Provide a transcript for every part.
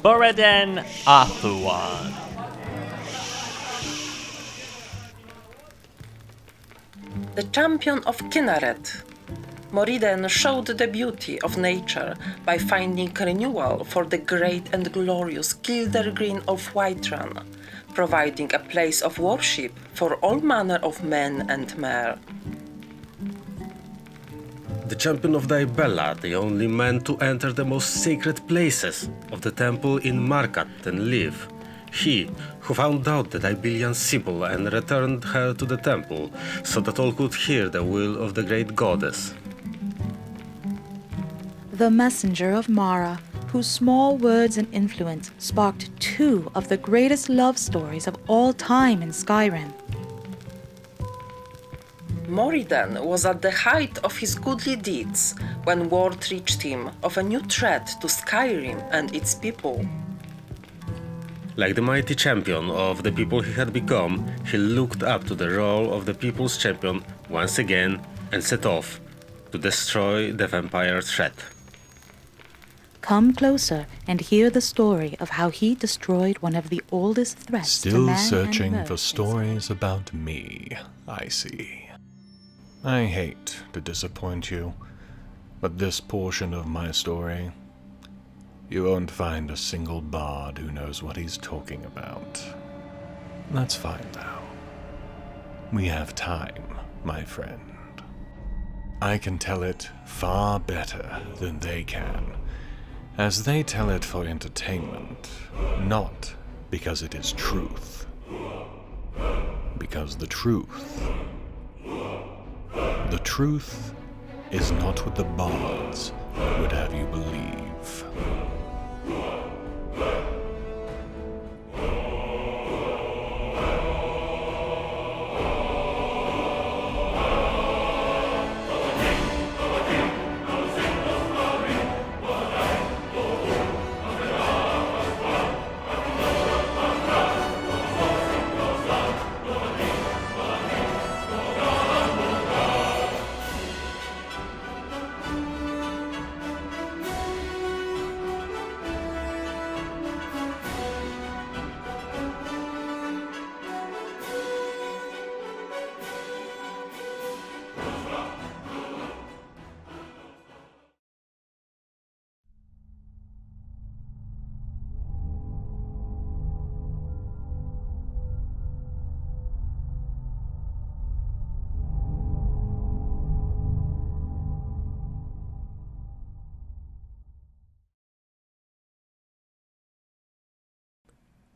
Moriden Athluan. The champion of Kinneret. Moriden showed the beauty of nature by finding renewal for the great and glorious Gildergreen of Whiterun, providing a place of worship for all manner of men and mer. The champion of Daibella, the only man to enter the most sacred places of the temple in Markat and live. He, who found out the Daibellian symbol and returned her to the temple, so that all could hear the will of the great goddess. The messenger of Mara, whose small words and influence sparked two of the greatest love stories of all time in Skyrim. Moriden was at the height of his goodly deeds when word reached him of a new threat to Skyrim and its people. Like the mighty champion of the people he had become, he looked up to the role of the people's champion once again and set off to destroy the vampire threat. Come closer and hear the story of how he destroyed one of the oldest threats to Still man searching and for stories about me, I see. I hate to disappoint you, but this portion of my story, you won't find a single bard who knows what he's talking about. That's fine now. We have time, my friend. I can tell it far better than they can, as they tell it for entertainment, not because it is truth. Because the truth is not what the bards would have you believe.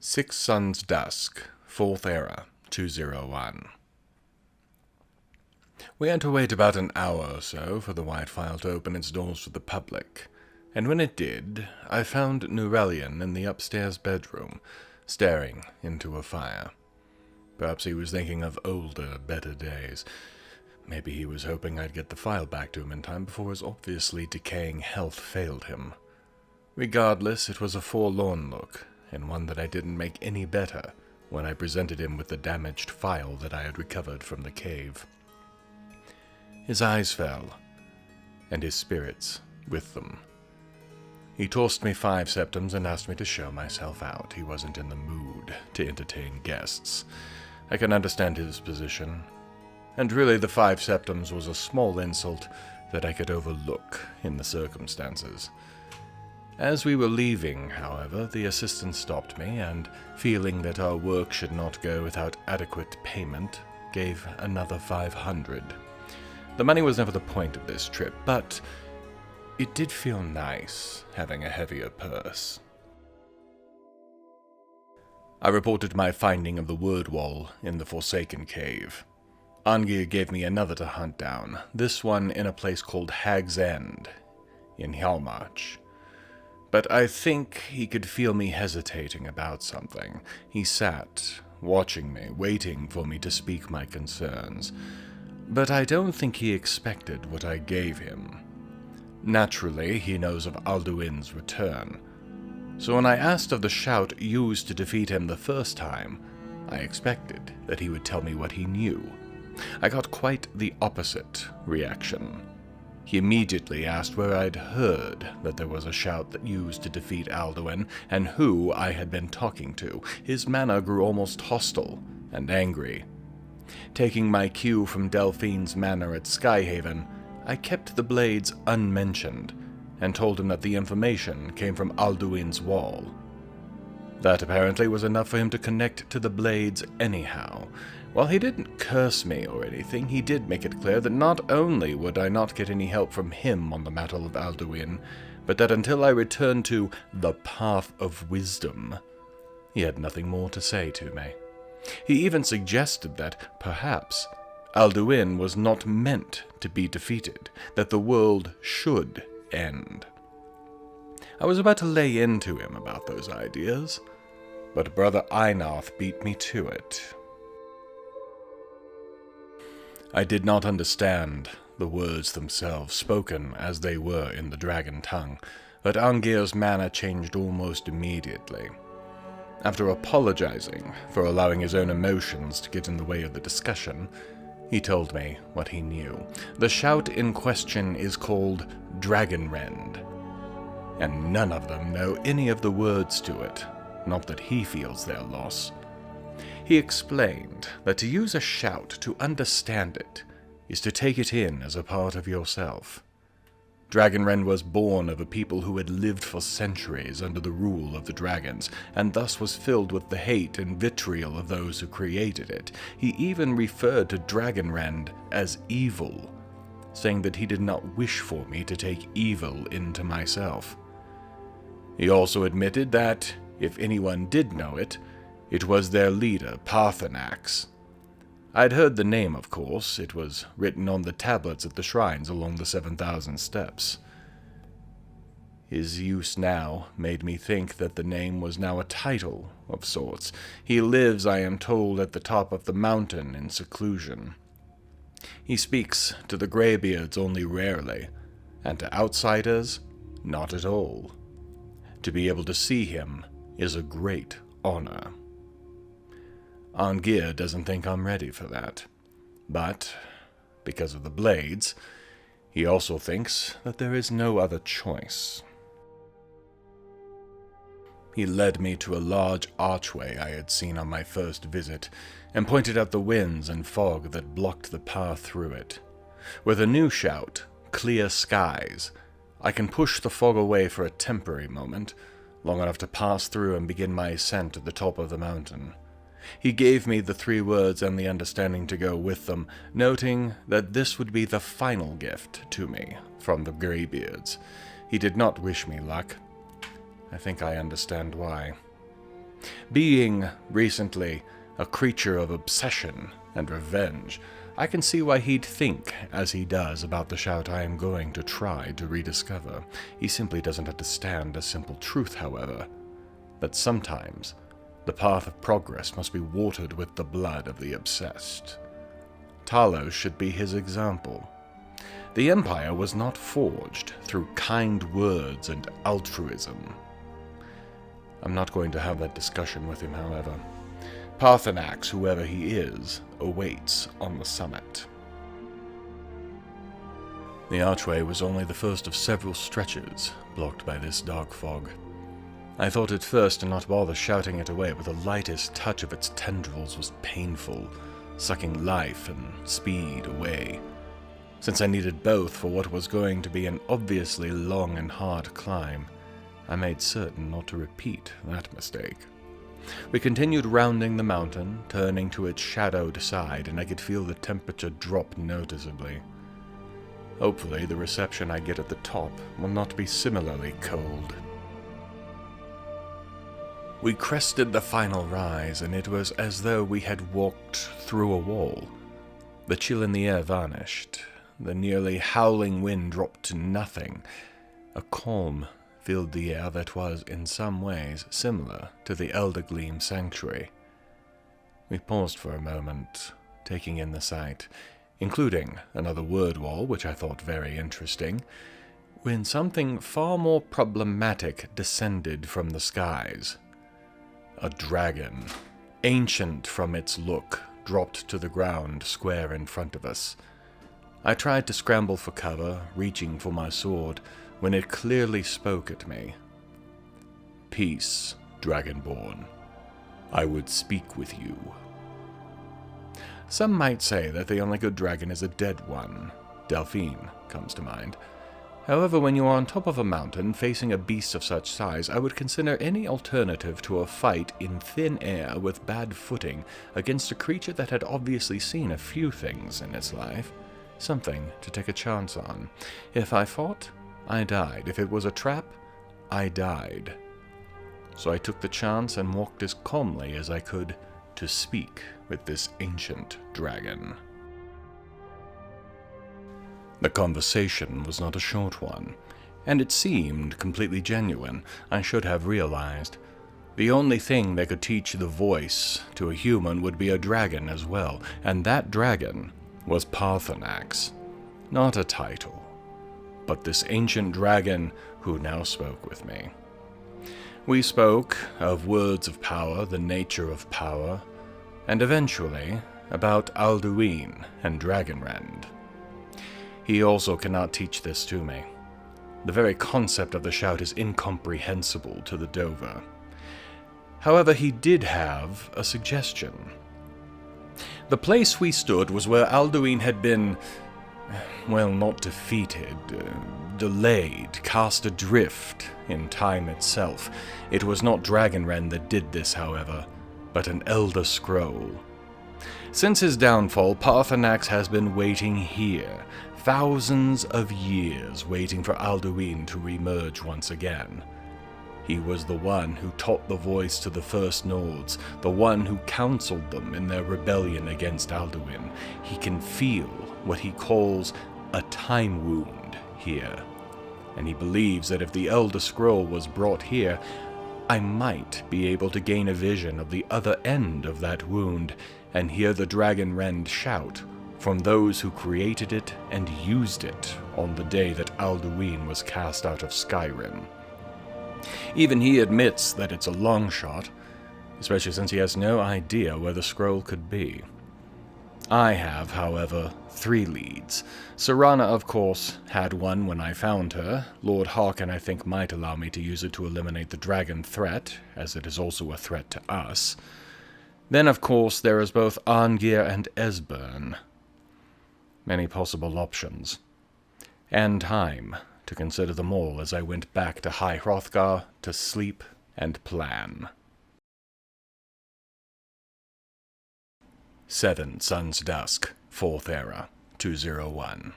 Six Suns Dusk, 4th Era, 201. We had to wait about an hour or so for the White File to open its doors to the public, and when it did, I found Nurelian in the upstairs bedroom, staring into a fire. Perhaps he was thinking of older, better days. Maybe he was hoping I'd get the file back to him in time before his obviously decaying health failed him. Regardless, it was a forlorn look, and one that I didn't make any better when I presented him with the damaged file that I had recovered from the cave. His eyes fell, and his spirits with them. He tossed me 5 septums and asked me to show myself out. He wasn't in the mood to entertain guests. I can understand his position, and really the 5 septums was a small insult that I could overlook in the circumstances. As we were leaving, however, the assistant stopped me, and, feeling that our work should not go without adequate payment, gave another 500. The money was never the point of this trip, but it did feel nice having a heavier purse. I reported my finding of the word wall in the Forsaken Cave. Arngeir gave me another to hunt down, this one in a place called Hag's End, in Hjalmarch. But I think he could feel me hesitating about something. He sat, watching me, waiting for me to speak my concerns. But I don't think he expected what I gave him. Naturally, he knows of Alduin's return. So when I asked of the shout used to defeat him the first time, I expected that he would tell me what he knew. I got quite the opposite reaction. He immediately asked where I'd heard that there was a shout that used to defeat Alduin, and who I had been talking to. His manner grew almost hostile and angry. Taking my cue from Delphine's manner at Skyhaven, I kept the blades unmentioned, and told him that the information came from Alduin's wall. That apparently was enough for him to connect to the blades anyhow. While he didn't curse me or anything, he did make it clear that not only would I not get any help from him on the matter of Alduin, but that until I returned to the Path of Wisdom, he had nothing more to say to me. He even suggested that, perhaps, Alduin was not meant to be defeated, that the world should end. I was about to lay into him about those ideas, but Brother Arngeir beat me to it. I did not understand the words themselves, spoken as they were in the dragon tongue, but Arngeir's manner changed almost immediately. After apologizing for allowing his own emotions to get in the way of the discussion, he told me what he knew. The shout in question is called Dragonrend, and none of them know any of the words to it, not that he feels their loss. He explained that to use a shout to understand it is to take it in as a part of yourself. Dragonrend was born of a people who had lived for centuries under the rule of the dragons, and thus was filled with the hate and vitriol of those who created it. He even referred to Dragonrend as evil, saying that he did not wish for me to take evil into myself. He also admitted that, if anyone did know it, it was their leader, Paarthurnax. I'd heard the name, of course. It was written on the tablets at the shrines along the 7,000 steps. His use now made me think that the name was now a title of sorts. He lives, I am told, at the top of the mountain in seclusion. He speaks to the greybeards only rarely, and to outsiders, not at all. To be able to see him is a great honor. Arngeir doesn't think I'm ready for that, but, because of the blades, he also thinks that there is no other choice. He led me to a large archway I had seen on my first visit, and pointed out the winds and fog that blocked the path through it. With a new shout, Clear Skies, I can push the fog away for a temporary moment, long enough to pass through and begin my ascent to the top of the mountain. He gave me the 3 words and the understanding to go with them, noting that this would be the final gift to me from the Greybeards. He did not wish me luck. I think I understand why. Being, recently, a creature of obsession and revenge, I can see why he'd think as he does about the shout I am going to try to rediscover. He simply doesn't understand a simple truth, however, that sometimes the path of progress must be watered with the blood of the obsessed. Talos should be his example. The Empire was not forged through kind words and altruism. I'm not going to have that discussion with him, however. Paarthurnax, whoever he is, awaits on the summit. The archway was only the first of several stretches blocked by this dark fog. I thought at first to not bother shouting it away, but the lightest touch of its tendrils was painful, sucking life and speed away. Since I needed both for what was going to be an obviously long and hard climb, I made certain not to repeat that mistake. We continued rounding the mountain, turning to its shadowed side, and I could feel the temperature drop noticeably. Hopefully, the reception I get at the top will not be similarly cold. We crested the final rise, and it was as though we had walked through a wall. The chill in the air vanished. The nearly howling wind dropped to nothing. A calm filled the air that was, in some ways, similar to the Eldergleam Sanctuary. We paused for a moment, taking in the sight, including another word wall, which I thought very interesting, when something far more problematic descended from the skies. A dragon, ancient from its look, dropped to the ground square in front of us. I tried to scramble for cover, reaching for my sword, when it clearly spoke at me. "Peace, Dragonborn. I would speak with you." Some might say that the only good dragon is a dead one. Delphine comes to mind. However, when you are on top of a mountain facing a beast of such size, I would consider any alternative to a fight in thin air with bad footing against a creature that had obviously seen a few things in its life. Something to take a chance on. If I fought, I died. If it was a trap, I died. So I took the chance and walked as calmly as I could to speak with this ancient dragon. The conversation was not a short one, and it seemed completely genuine. I should have realized. The only thing that could teach the voice to a human would be a dragon as well, and that dragon was Paarthurnax. Not a title, but this ancient dragon who now spoke with me. We spoke of words of power, the nature of power, and eventually about Alduin and Dragonrend. He also cannot teach this to me. The very concept of the shout is incomprehensible to the Dover. However, he did have a suggestion. The place we stood was where Alduin had been, well, not defeated, delayed, cast adrift in time itself. It was not Dragonrend that did this, however, but an Elder Scroll. Since his downfall, Paarthurnax has been waiting here, thousands of years waiting for Alduin to reemerge once again. He was the one who taught the voice to the First Nords, the one who counseled them in their rebellion against Alduin. He can feel what he calls a time wound here, and he believes that if the Elder Scroll was brought here, I might be able to gain a vision of the other end of that wound and hear the Dragonrend shout from those who created it and used it on the day that Alduin was cast out of Skyrim. Even he admits that it's a long shot, especially since he has no idea where the scroll could be. I have, however, 3 leads. Serana, of course, had one when I found her. Lord Harkin, I think, might allow me to use it to eliminate the dragon threat, as it is also a threat to us. Then, of course, there is both Arngeir and Esbern. Many possible options. And time to consider them all as I went back to High Hrothgar to sleep and plan. 7 Suns Dusk, 4th Era, 201.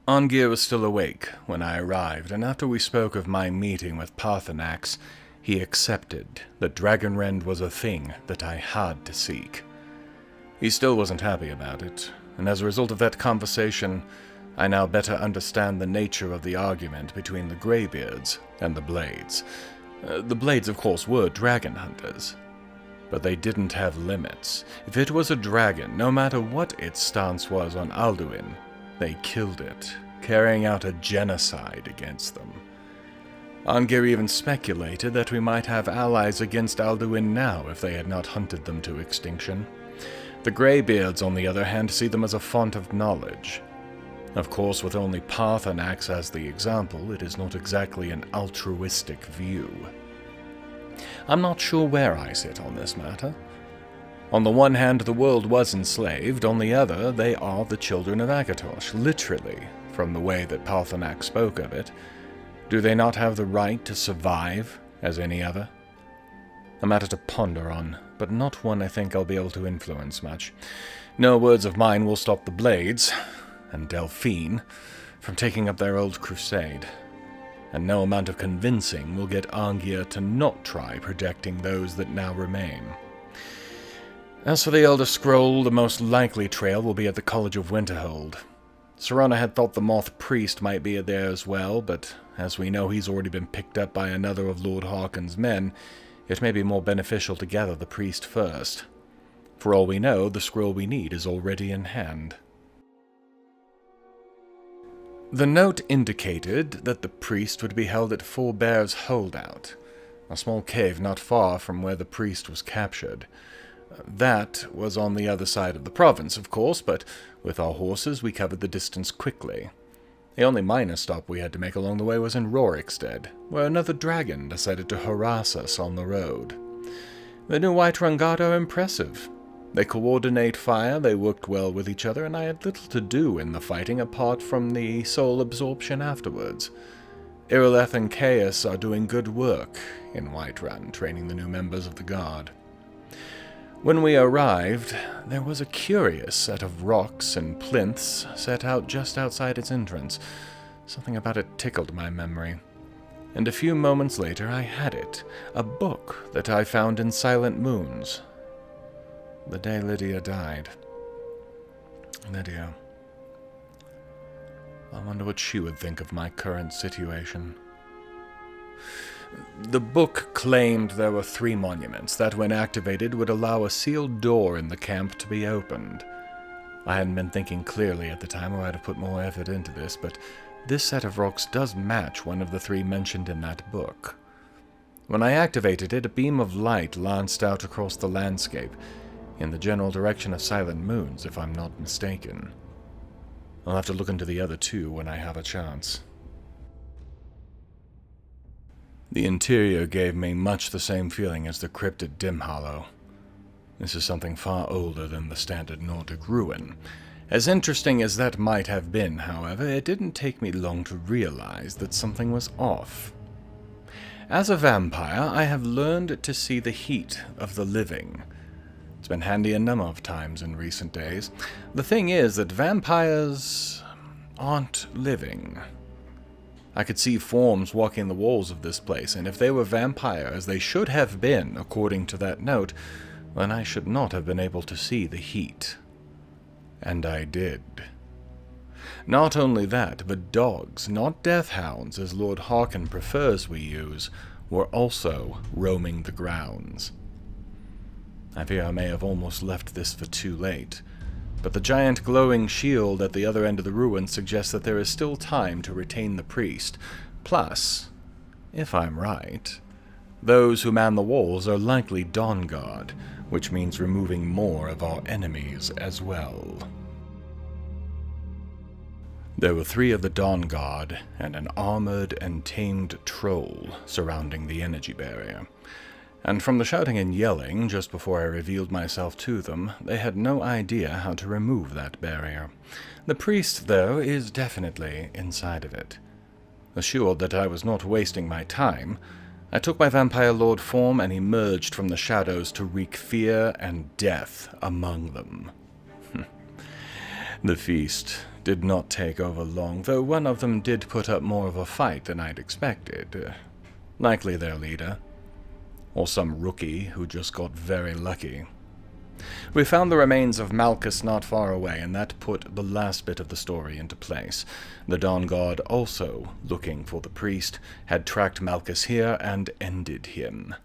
Arngeir was still awake when I arrived, and after we spoke of my meeting with Paarthurnax, he accepted that Dragonrend was a thing that I had to seek. He still wasn't happy about it, and as a result of that conversation, I now better understand the nature of the argument between the Greybeards and the Blades. The Blades, of course, were dragon hunters, but they didn't have limits. If it was a dragon, no matter what its stance was on Alduin, they killed it, carrying out a genocide against them. Arngeir even speculated that we might have allies against Alduin now if they had not hunted them to extinction. The Greybeards, on the other hand, see them as a font of knowledge. Of course, with only Paarthurnax as the example, it is not exactly an altruistic view. I'm not sure where I sit on this matter. On the one hand, the world was enslaved, on the other, they are the children of Akatosh, literally, from the way that Paarthurnax spoke of it. Do they not have the right to survive as any other? A matter to ponder on, but not one I think I'll be able to influence much. No words of mine will stop the Blades, and Delphine, from taking up their old crusade, and no amount of convincing will get Arngeir to not try protecting those that now remain. As for the Elder Scroll, the most likely trail will be at the College of Winterhold. Serana had thought the Moth Priest might be there as well, but as we know he's already been picked up by another of Lord Harkin's men, it may be more beneficial to gather the priest first. For all we know, the scroll we need is already in hand. The note indicated that the priest would be held at Four Bears Holdout, a small cave not far from where the priest was captured. That was on the other side of the province, of course, but with our horses we covered the distance quickly. The only minor stop we had to make along the way was in Rorikstead, where another dragon decided to harass us on the road. The new Whiterun Guard are impressive. They coordinate fire, they worked well with each other, and I had little to do in the fighting apart from the soul absorption afterwards. Irileth and Chaos are doing good work in Whiterun, training the new members of the Guard. When we arrived, there was a curious set of rocks and plinths set out just outside its entrance. Something about it tickled my memory. And a few moments later I had it, a book that I found in Silent Moons. The day Lydia died. Lydia. I wonder what she would think of my current situation. The book claimed there were 3 monuments that, when activated, would allow a sealed door in the camp to be opened. I hadn't been thinking clearly at the time, or I'd have put more effort into this, but this set of rocks does match one of the 3 mentioned in that book. When I activated it, a beam of light lanced out across the landscape, in the general direction of Silent Moons, if I'm not mistaken. I'll have to look into the other 2 when I have a chance. The interior gave me much the same feeling as the crypt at Dimhollow. This is something far older than the standard Nordic ruin. As interesting as that might have been, however, it didn't take me long to realize that something was off. As a vampire, I have learned to see the heat of the living. It's been handy a number of times in recent days. The thing is that vampires aren't living. I could see forms walking the walls of this place, and if they were vampire, as they should have been, according to that note, then I should not have been able to see the heat. And I did. Not only that, but dogs, not death hounds, as Lord Harkin prefers we use, were also roaming the grounds. I fear I may have almost left this for too late, but the giant glowing shield at the other end of the ruin suggests that there is still time to retain the priest. Plus, if I'm right, those who man the walls are likely Dawnguard, which means removing more of our enemies as well. There were 3 of the Dawnguard and an armored and tamed troll surrounding the energy barrier. And from the shouting and yelling just before I revealed myself to them, they had no idea how to remove that barrier. The priest, though, is definitely inside of it. Assured that I was not wasting my time, I took my vampire lord form and emerged from the shadows to wreak fear and death among them. The feast did not take over long, though one of them did put up more of a fight than I'd expected. Likely their leader. Or some rookie who just got very lucky. We found the remains of Malchus not far away, and that put the last bit of the story into place. The Dawnguard, also looking for the priest, had tracked Malchus here and ended him.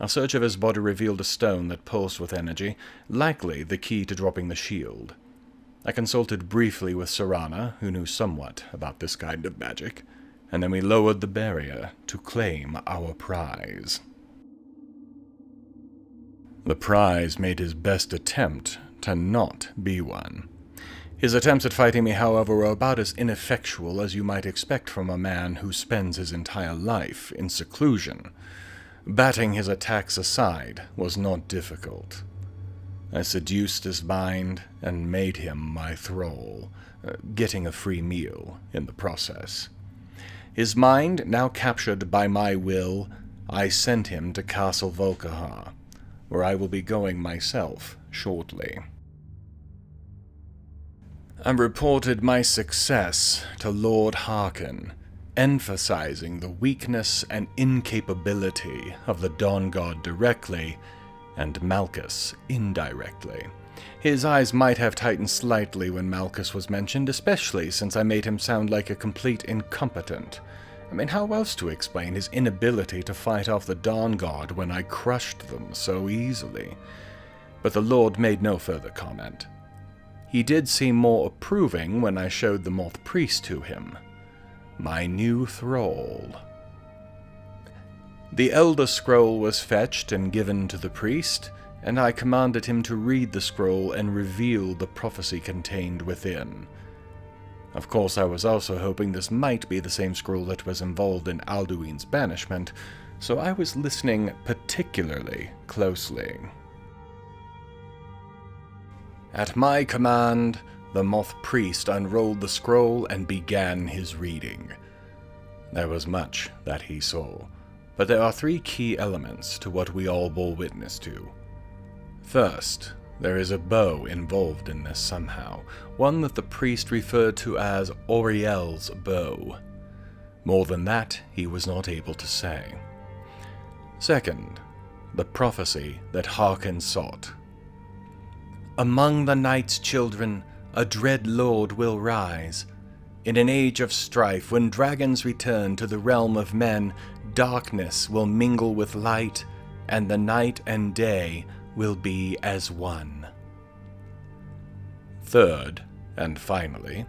A search of his body revealed a stone that pulsed with energy, likely the key to dropping the shield. I consulted briefly with Serana, who knew somewhat about this kind of magic, and then we lowered the barrier to claim our prize. The prize made his best attempt to not be one. His attempts at fighting me, however, were about as ineffectual as you might expect from a man who spends his entire life in seclusion. Batting his attacks aside was not difficult. I seduced his mind and made him my thrall, getting a free meal in the process. His mind now captured by my will, I sent him to Castle Volkihar, where I will be going myself shortly. I reported my success to Lord Harkin, emphasizing the weakness and incapability of the Dawnguard directly, and Malchus indirectly. His eyes might have tightened slightly when Malchus was mentioned, especially since I made him sound like a complete incompetent. I mean, how else to explain his inability to fight off the Dawnguard when I crushed them so easily? But the Lord made no further comment. He did seem more approving when I showed the Moth Priest to him, my new thrall. The Elder Scroll was fetched and given to the priest, and I commanded him to read the scroll and reveal the prophecy contained within. Of course, I was also hoping this might be the same scroll that was involved in Alduin's banishment, so I was listening particularly closely. At my command, the moth priest unrolled the scroll and began his reading. There was much that he saw, but there are 3 key elements to what we all bore witness to. First, there is a bow involved in this somehow, one that the priest referred to as Auriel's bow. More than that, he was not able to say. Second, the prophecy that Harkon sought. Among the night's children, a dread lord will rise. In an age of strife, when dragons return to the realm of men, darkness will mingle with light, and the night and day will be as one. Third, and finally,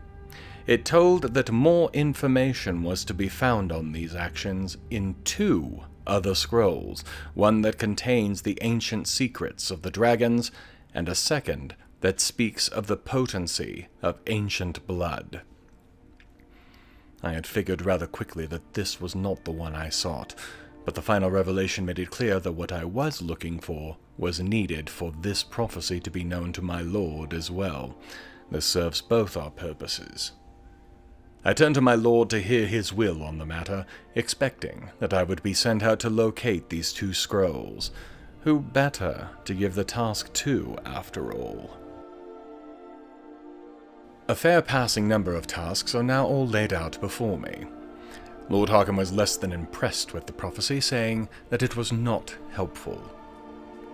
it told that more information was to be found on these actions in 2 other scrolls, one that contains the ancient secrets of the dragons, and a second that speaks of the potency of ancient blood. I had figured rather quickly that this was not the one I sought, but the final revelation made it clear that what I was looking for was needed for this prophecy to be known to my lord as well. This serves both our purposes. I turned to my lord to hear his will on the matter, expecting that I would be sent out to locate these 2 scrolls. Who better to give the task to, after all? A fair passing number of tasks are now all laid out before me. Lord Harkon was less than impressed with the prophecy, saying that it was not helpful.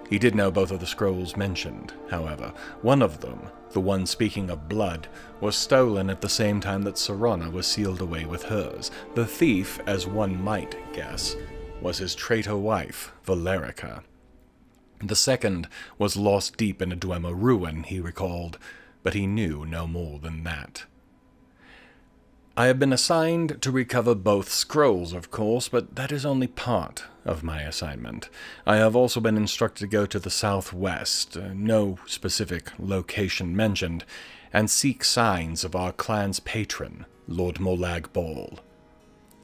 He did know both of the scrolls mentioned, however. One of them, the one speaking of blood, was stolen at the same time that Serana was sealed away with hers. The thief, as one might guess, was his traitor wife, Valerica. The second was lost deep in a Dwemer ruin, he recalled, but he knew no more than that. I have been assigned to recover both scrolls, of course, but that is only part of my assignment. I have also been instructed to go to the southwest, no specific location mentioned, and seek signs of our clan's patron, Lord Molag Bal.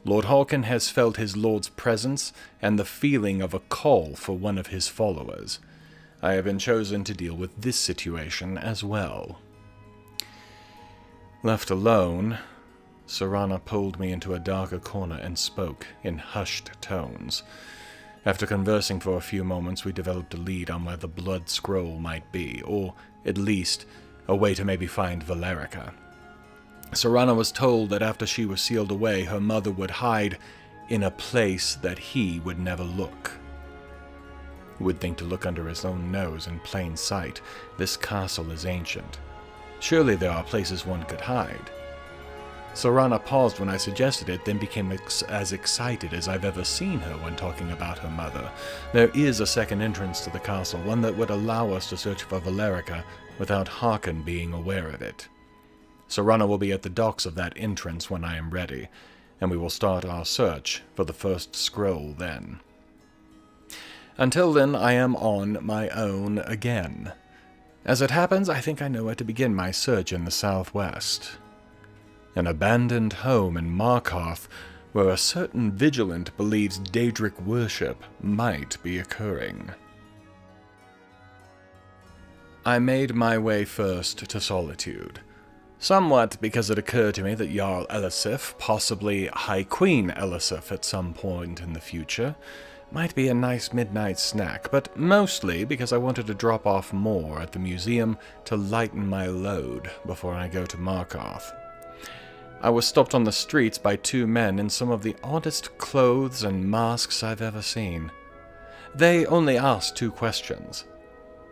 Lord Harkon has felt his lord's presence and the feeling of a call for one of his followers. I have been chosen to deal with this situation as well. Left alone, Serana pulled me into a darker corner and spoke in hushed tones. After conversing for a few moments, we developed a lead on where the blood scroll might be, or, at least, a way to maybe find Valerica. Serana was told that after she was sealed away, her mother would hide in a place that he would never look. Who would think to look under his own nose in plain sight? This castle is ancient. Surely there are places one could hide. Serana paused when I suggested it, then became as excited as I've ever seen her when talking about her mother. There is a second entrance to the castle, one that would allow us to search for Valerica without Harkon being aware of it. Serana will be at the docks of that entrance when I am ready, and we will start our search for the first scroll then. Until then, I am on my own again. As it happens, I think I know where to begin my search in the southwest. An abandoned home in Markarth, where a certain vigilant believes Daedric worship might be occurring. I made my way first to Solitude. Somewhat because it occurred to me that Jarl Elisif, possibly High Queen Elisif at some point in the future, might be a nice midnight snack, but mostly because I wanted to drop off more at the museum to lighten my load before I go to Markarth. I was stopped on the streets by 2 men in some of the oddest clothes and masks I've ever seen. They only asked 2 questions: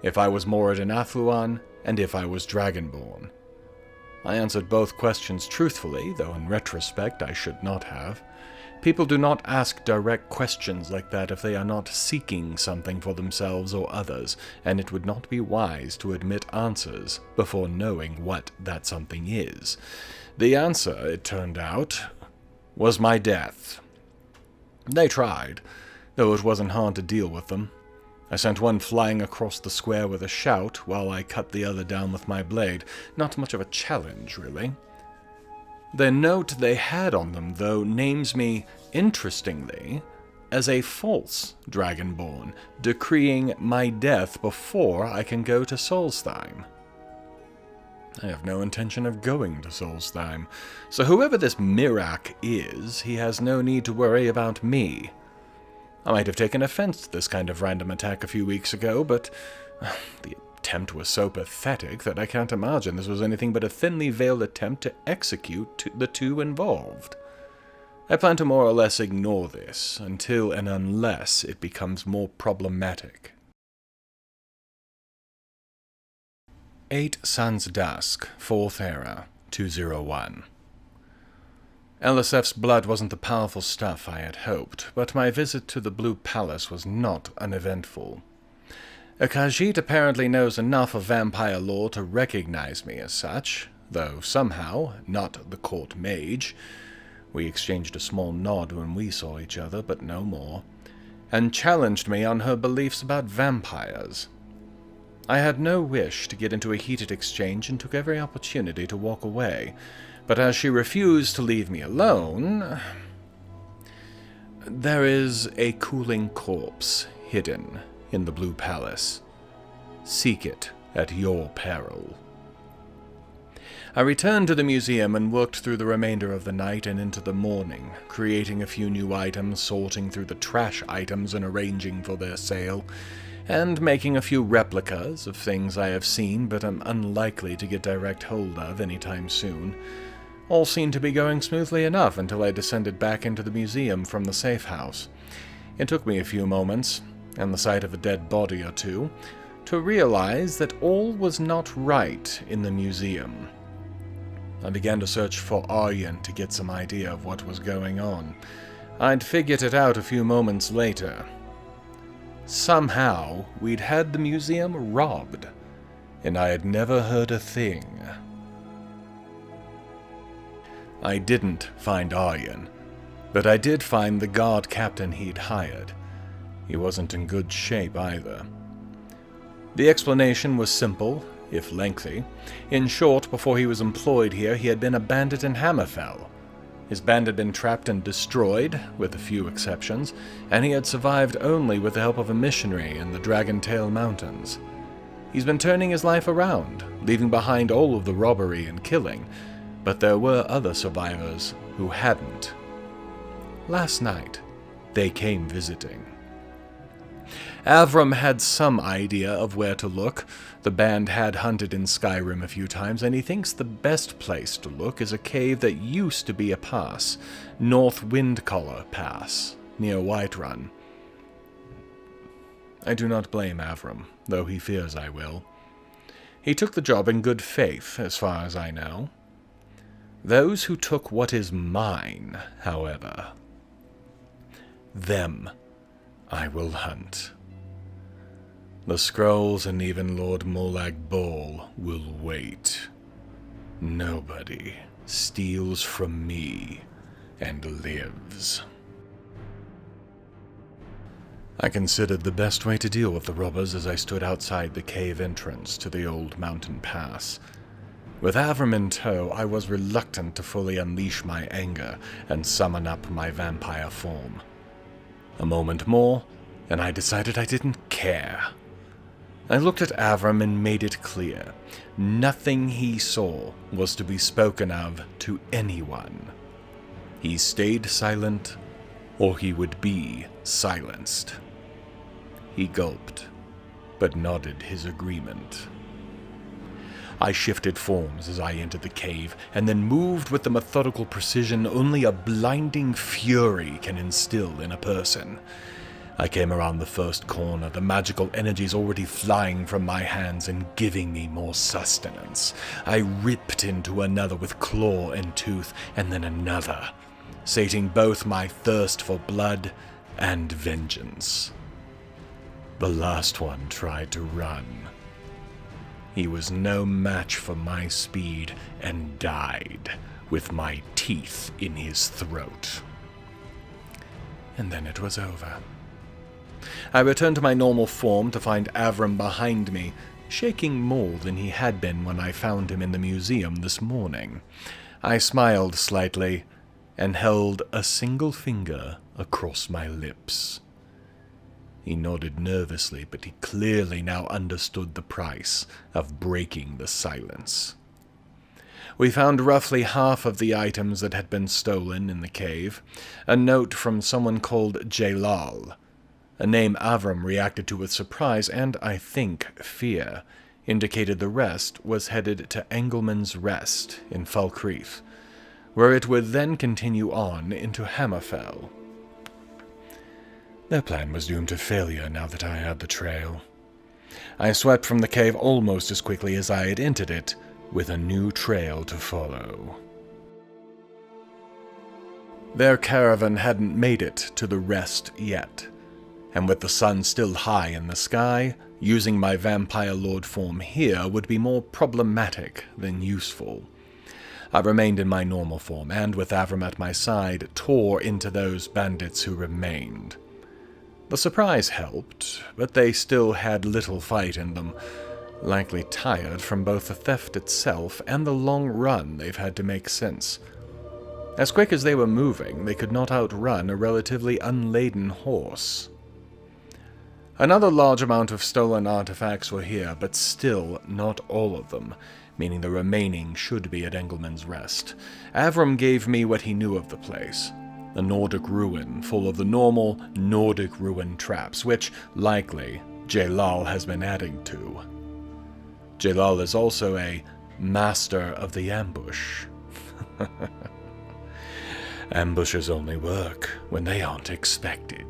if I was Moriden Athluan, and if I was Dragonborn. I answered both questions truthfully, though in retrospect I should not have. People do not ask direct questions like that if they are not seeking something for themselves or others, and it would not be wise to admit answers before knowing what that something is. The answer, it turned out, was my death. They tried, though it wasn't hard to deal with them. I sent one flying across the square with a shout, while I cut the other down with my blade. Not much of a challenge, really. The note they had on them, though, names me, interestingly, as a false Dragonborn, decreeing my death before I can go to Solstheim. I have no intention of going to Solstheim, so whoever this Mirak is, he has no need to worry about me. I might have taken offense to this kind of random attack a few weeks ago, but the attempt was so pathetic that I can't imagine this was anything but a thinly veiled attempt to execute the two involved. I plan to more or less ignore this until and unless it becomes more problematic. 8 Suns Dusk, 4th Era, 201. Elisef's blood wasn't the powerful stuff I had hoped, but my visit to the Blue Palace was not uneventful. A Khajiit apparently knows enough of vampire lore to recognize me as such, though somehow, not the court mage. We exchanged a small nod when we saw each other, but no more, and challenged me on her beliefs about vampires. I had no wish to get into a heated exchange and took every opportunity to walk away, but as she refused to leave me alone... There is a cooling corpse hidden in the Blue Palace. Seek it at your peril. I returned to the museum and worked through the remainder of the night and into the morning, creating a few new items, sorting through the trash items and arranging for their sale, and making a few replicas of things I have seen but am unlikely to get direct hold of anytime soon. All seemed to be going smoothly enough until I descended back into the museum from the safe house. It took me a few moments, and the sight of a dead body or two, to realize that all was not right in the museum. I began to search for Arjen to get some idea of what was going on. I'd figured it out a few moments later. Somehow, we'd had the museum robbed, and I had never heard a thing. I didn't find Arjen, but I did find the guard captain he'd hired. He wasn't in good shape either. The explanation was simple, if lengthy. In short, before he was employed here, he had been a bandit in Hammerfell. His band had been trapped and destroyed, with a few exceptions, and he had survived only with the help of a missionary in the Dragontail Mountains. He's been turning his life around, leaving behind all of the robbery and killing, but there were other survivors who hadn't. Last night, they came visiting. Avram had some idea of where to look. The band had hunted in Skyrim a few times, and he thinks the best place to look is a cave that used to be a pass, North Windcaller Pass, near Whiterun. I do not blame Avram, though he fears I will. He took the job in good faith, as far as I know. Those who took what is mine, however, them I will hunt. The scrolls and even Lord Molag Bal will wait. Nobody steals from me and lives. I considered the best way to deal with the robbers as I stood outside the cave entrance to the old mountain pass. With Avram in tow, I was reluctant to fully unleash my anger and summon up my vampire form. A moment more, and I decided I didn't care. I looked at Avram and made it clear. Nothing he saw was to be spoken of to anyone. He stayed silent, or he would be silenced. He gulped, but nodded his agreement. I shifted forms as I entered the cave, and then moved with the methodical precision only a blinding fury can instill in a person. I came around the first corner, the magical energies already flying from my hands and giving me more sustenance. I ripped into another with claw and tooth, and then another, sating both my thirst for blood and vengeance. The last one tried to run. He was no match for my speed and died with my teeth in his throat. And then it was over. I returned to my normal form to find Avram behind me, shaking more than he had been when I found him in the museum this morning. I smiled slightly and held a single finger across my lips. He nodded nervously, but he clearly now understood the price of breaking the silence. We found roughly half of the items that had been stolen in the cave, a note from someone called Jalal, a name Avram reacted to with surprise and, I think, fear, indicated the rest was headed to Engelman's Rest in Falkreath, where it would then continue on into Hammerfell. Their plan was doomed to failure now that I had the trail. I swept from the cave almost as quickly as I had entered it, with a new trail to follow. Their caravan hadn't made it to the rest yet, and with the sun still high in the sky, using my vampire lord form here would be more problematic than useful. I remained in my normal form, and with Avram at my side, tore into those bandits who remained. The surprise helped, but they still had little fight in them, likely tired from both the theft itself and the long run they've had to make since. As quick as they were moving, they could not outrun a relatively unladen horse. Another large amount of stolen artifacts were here, but still not all of them, meaning the remaining should be at Engelman's Rest. Avram gave me what he knew of the place, a Nordic ruin full of the normal Nordic ruin traps, which, likely, Jalal has been adding to. Jalal is also a master of the ambush. Ambushes only work when they aren't expected.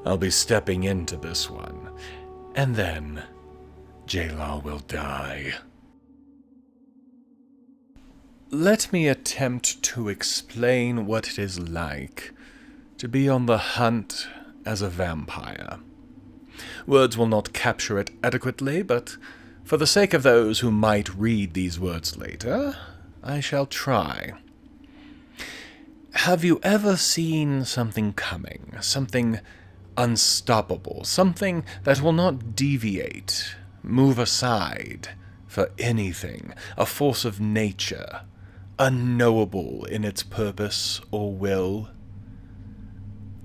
I'll be stepping into this one, and then Jalal will die. Let me attempt to explain what it is like to be on the hunt as a vampire. Words will not capture it adequately, but for the sake of those who might read these words later, I shall try. Have you ever seen something coming, something unstoppable, something that will not deviate, move aside for anything, a force of nature, unknowable in its purpose or will?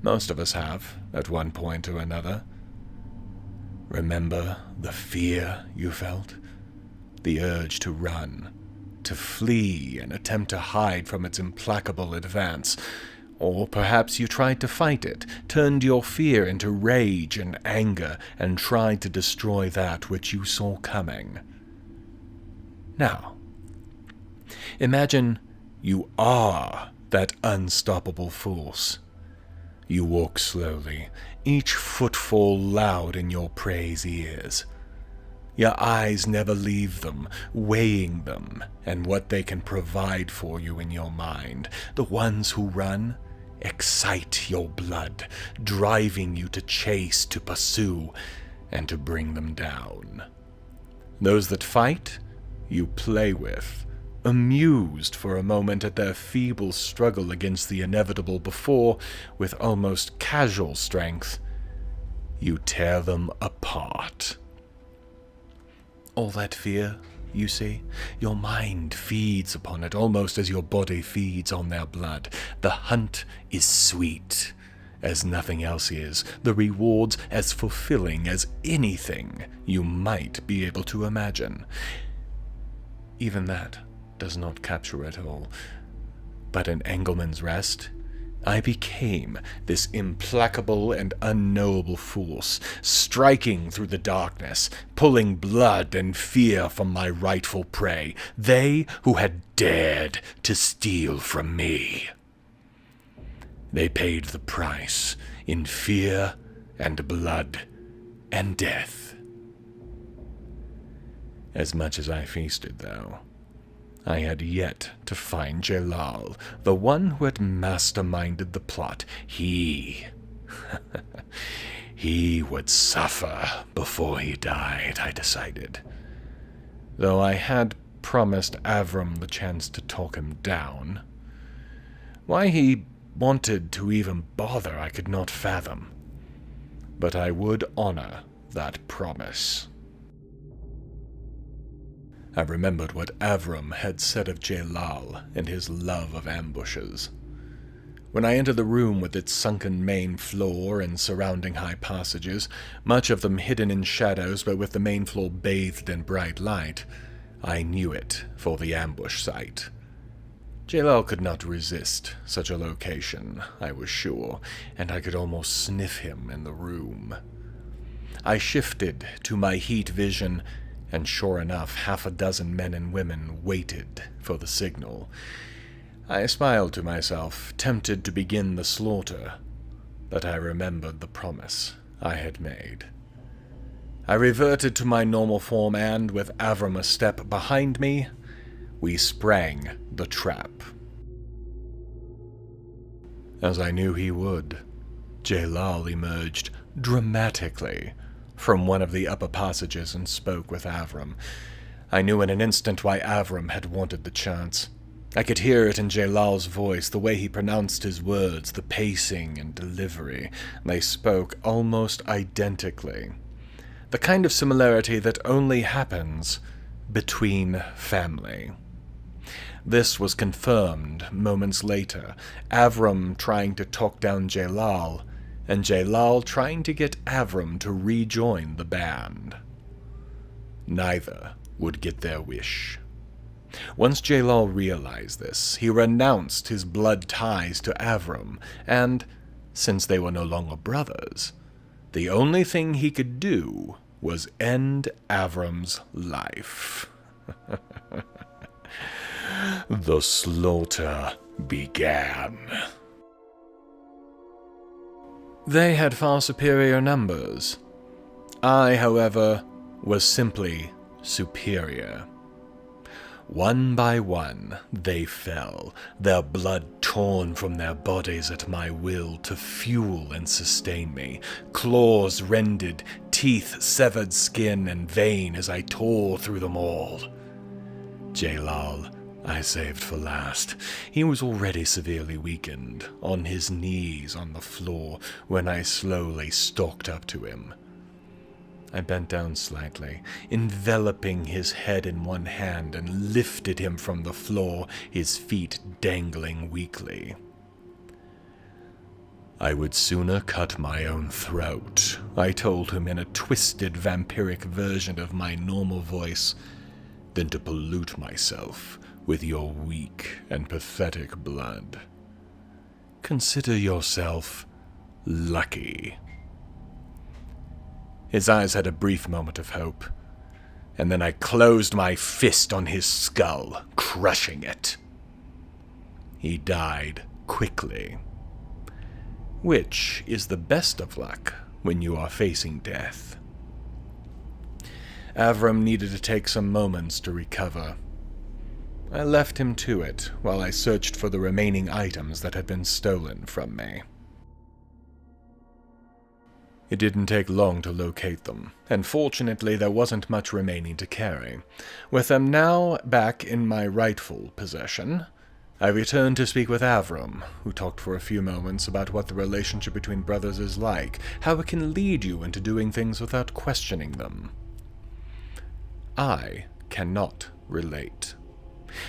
Most of us have, at one point or another. Remember the fear you felt? The urge to run, to flee and attempt to hide from its implacable advance. Or perhaps you tried to fight it, turned your fear into rage and anger, and tried to destroy that which you saw coming. Now, imagine you are that unstoppable force. You walk slowly, each footfall loud in your prey's ears. Your eyes never leave them, weighing them and what they can provide for you in your mind. The ones who run excite your blood, driving you to chase, to pursue, and to bring them down. Those that fight, you play with, amused for a moment at their feeble struggle against the inevitable before, with almost casual strength, you tear them apart. All that fear, you see, your mind feeds upon it almost as your body feeds on their blood. The hunt is sweet, as nothing else is, the rewards as fulfilling as anything you might be able to imagine. Even that does not capture it all. But in Engelman's Rest, I became this implacable and unknowable force, striking through the darkness, pulling blood and fear from my rightful prey, they who had dared to steal from me. They paid the price in fear and blood and death. As much as I feasted, though, I had yet to find Jalal, the one who had masterminded the plot. He would suffer before he died, I decided. Though I had promised Avram the chance to talk him down. Why he wanted to even bother, I could not fathom. but I would honor that promise. I remembered what Avram had said of Jalal and his love of ambushes. When I entered the room with its sunken main floor and surrounding high passages, much of them hidden in shadows but with the main floor bathed in bright light, I knew it for the ambush site. Jalal could not resist such a location, I was sure, and I could almost sniff him in the room. I shifted to my heat vision, and sure enough, half a dozen men and women waited for the signal. I smiled to myself, tempted to begin the slaughter, but I remembered the promise I had made. I reverted to my normal form and, with Avram a step behind me, we sprang the trap. As I knew he would, Jalal emerged dramatically from one of the upper passages and spoke with Avram. I knew in an instant why Avram had wanted the chance. I could hear it in Jalal's voice, the way he pronounced his words, the pacing and delivery. They spoke almost identically. The kind of similarity that only happens between family. This was confirmed moments later, Avram trying to talk down Jalal, and Jalal trying to get Avram to rejoin the band. Neither would get their wish. Once Jalal realized this, he renounced his blood ties to Avram, and, since they were no longer brothers, the only thing he could do was end Avram's life. The slaughter began. They had far superior numbers. I, however, was simply superior. One by one, they fell, their blood torn from their bodies at my will to fuel and sustain me, claws rended, teeth severed skin and vein as I tore through them all. Jalal I saved for last. He was already severely weakened, on his knees on the floor, when I slowly stalked up to him. I bent down slightly, enveloping his head in one hand, and lifted him from the floor, his feet dangling weakly. I would sooner cut my own throat, I told him in a twisted vampiric version of my normal voice, than to pollute myself with your weak and pathetic blood. Consider yourself lucky. His eyes had a brief moment of hope, and then I closed my fist on his skull, crushing it. He died quickly, which is the best of luck when you are facing death. Avram needed to take some moments to recover. I left him to it while I searched for the remaining items that had been stolen from me. It didn't take long to locate them, and fortunately there wasn't much remaining to carry. With them now back in my rightful possession, I returned to speak with Avram, who talked for a few moments about what the relationship between brothers is like, how it can lead you into doing things without questioning them. I cannot relate.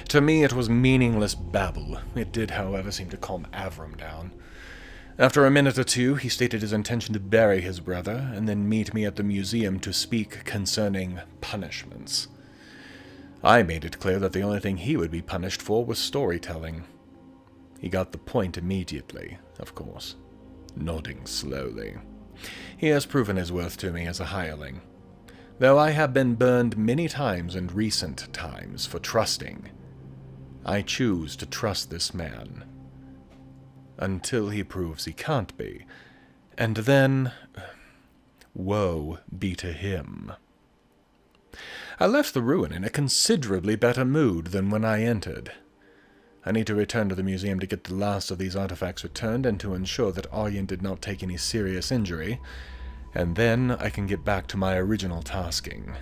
To me it was meaningless babble. It did, however, seem to calm Avram down. After a minute or two, he stated his intention to bury his brother, and then meet me at the museum to speak concerning punishments. I made it clear that the only thing he would be punished for was storytelling. He got the point immediately, of course, nodding slowly. He has proven his worth to me as a hireling, though I have been burned many times in recent times for trusting. I choose to trust this man until he proves he can't be, and then woe be to him. I left the ruin in a considerably better mood than when I entered. I need to return to the museum to get the last of these artifacts returned and to ensure that Arjen did not take any serious injury, and then I can get back to my original tasking,